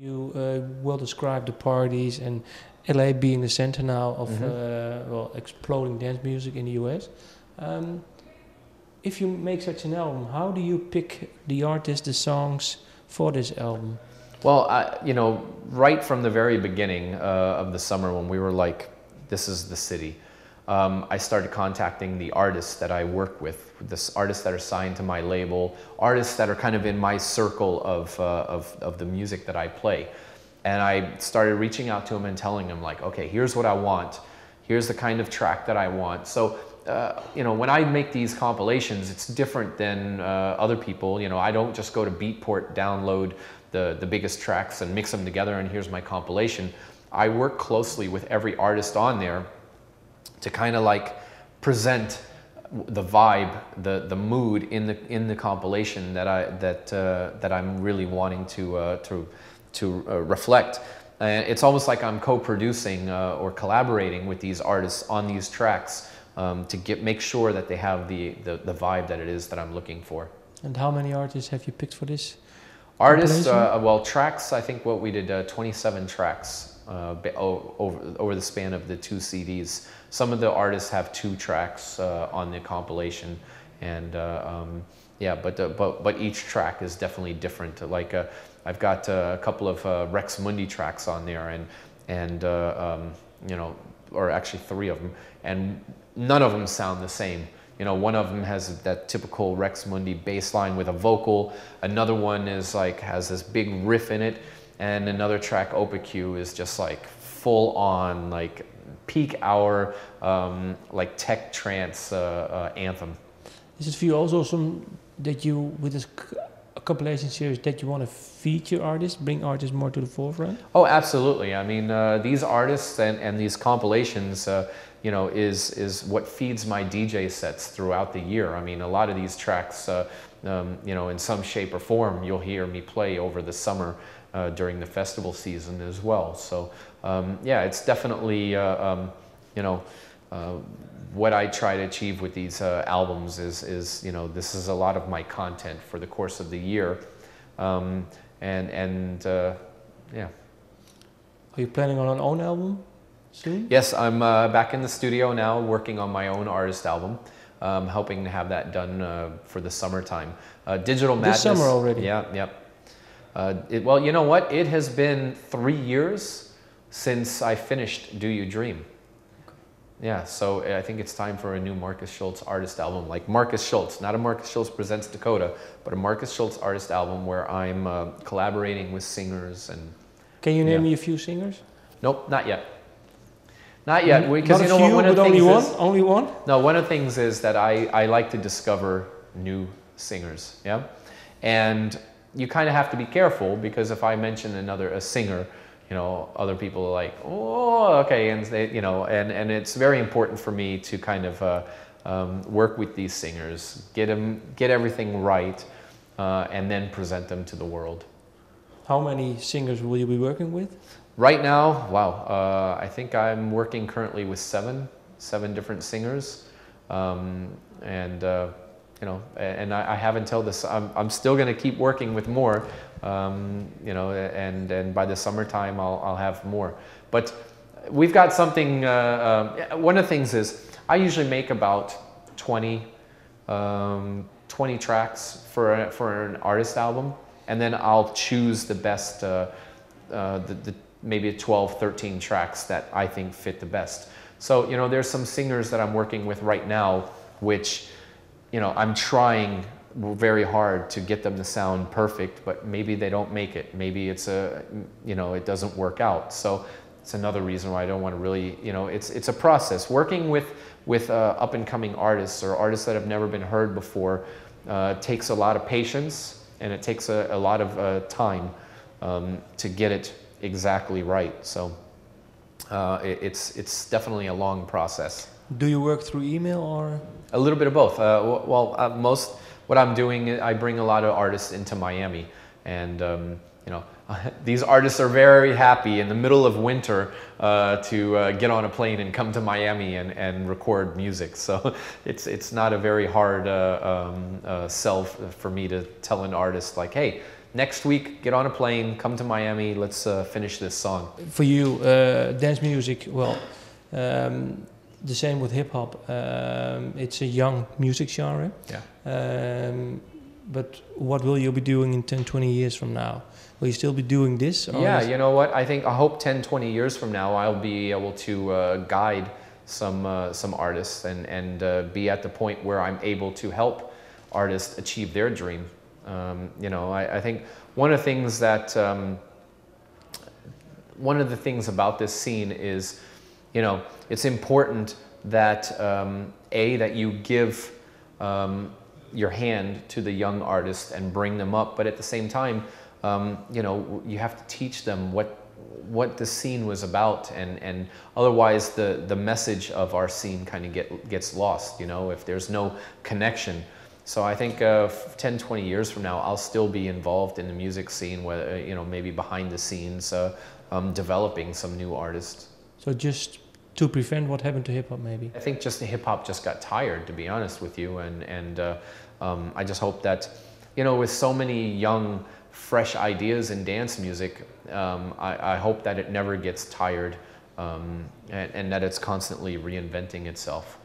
You will describe the parties and LA being the center now of well, exploding dance music in the US. If you make such an album, how do you pick the artists, the songs for this album? Well, you know, right from the very beginning of the summer when we were like, this is the city, I started contacting the artists that I work with, the artists that are signed to my label, artists that are kind of in my circle of the music that I play. And I started reaching out to them and telling them like, okay, here's what I want. Here's the kind of track that I want. So, you know, when I make these compilations, it's different than other people. You know, I don't just go to Beatport, download the biggest tracks and mix them together and here's my compilation. I work closely with every artist on there to kind of like present the vibe, the mood in the compilation that I'm really wanting to reflect. It's almost like I'm co-producing or collaborating with these artists on these tracks to make sure that they have the vibe that it is that I'm looking for. And how many artists have you picked for this? Artists, well, tracks. I think what we did 27 tracks over the span of the 2 CDs. Some of the artists have 2 tracks on the compilation, and yeah, but each track is definitely different. Like I've got a couple of Rex Mundi tracks on there, and you know, or actually 3 of them, and none of them sound the same. You know, one of them has that typical Rex Mundi bass line with a vocal. Another one is like has this big riff in it, and another track, OPQ, is just like full on like peak hour like tech trance anthem. Is it for you also some that you with this compilation series that you want to feature artists, bring artists more to the forefront? Oh, absolutely. I mean, these artists and these compilations, you know, is what feeds my DJ sets throughout the year. I mean, a lot of these tracks, you know, in some shape or form, you'll hear me play over the summer during the festival season as well. So, yeah, it's definitely, you know, what I try to achieve with these albums is, you know, this is a lot of my content for the course of the year. Yeah. Are you planning on an own album soon? Yes, I'm back in the studio now working on my own artist album. Hoping to have that done for the summertime. Digital Madness. This summer already? Yeah, yep. Well, you know what? It has been 3 years since I finished Do You Dream. Yeah, so I think it's time for a new Markus Schulz artist album, like Markus Schulz, not a Markus Schulz Presents Dakota, but a Markus Schulz artist album where I'm collaborating with singers and. Can you name me a few singers? Nope, not yet. Not yet, because not you know few, what? One of the only things one. Only one. No, one of the things is that I like to discover new singers. Yeah, and you kind of have to be careful because if I mention a singer, you know, other people are like, oh, okay, and they, you know, and it's very important for me to kind of work with these singers, get everything right, and then present them to the world. How many singers will you be working with? Right now, wow, I think I'm working currently with seven different singers, you know, and I have until this. I'm still going to keep working with more, you know, and by the summertime I'll have more. But we've got something. One of the things is I usually make about 20 tracks for an artist album, and then I'll choose the best, maybe 12, 13 tracks that I think fit the best. So, you know, there's some singers that I'm working with right now, which, you know, I'm trying very hard to get them to sound perfect, but maybe they don't make it. Maybe it's you know, it doesn't work out. So it's another reason why I don't want to really, you know, it's a process. Working with up and coming artists or artists that have never been heard before takes a lot of patience, and it takes a lot of time to get it exactly right. So it's definitely a long process. Do you work through email or? A little bit of both. What I'm doing, I bring a lot of artists into Miami, and you know, these artists are very happy in the middle of winter to get on a plane and come to Miami and record music. So it's not a very hard sell for me to tell an artist like, hey, next week, get on a plane, come to Miami, let's finish this song. For you, dance music, well, the same with hip hop. It's a young music genre. Yeah. But what will you be doing in 10, 20 years from now? Will you still be doing this? Or Yeah, you know what? I hope 10, 20 years from now, I'll be able to guide some artists and be at the point where I'm able to help artists achieve their dream. You know, I think one of the things that one of the things about this scene is, you know, it's important that that you give your hand to the young artists and bring them up, but at the same time, you know, you have to teach them what the scene was about, and otherwise the message of our scene kind of gets lost, you know, if there's no connection. So I think 10, 20 years from now, I'll still be involved in the music scene, where, you know, maybe behind the scenes, developing some new artists. So just to prevent what happened to hip hop, maybe? I think just the hip hop just got tired, to be honest with you, and I just hope that, you know, with so many young, fresh ideas in dance music, I hope that it never gets tired, and that it's constantly reinventing itself.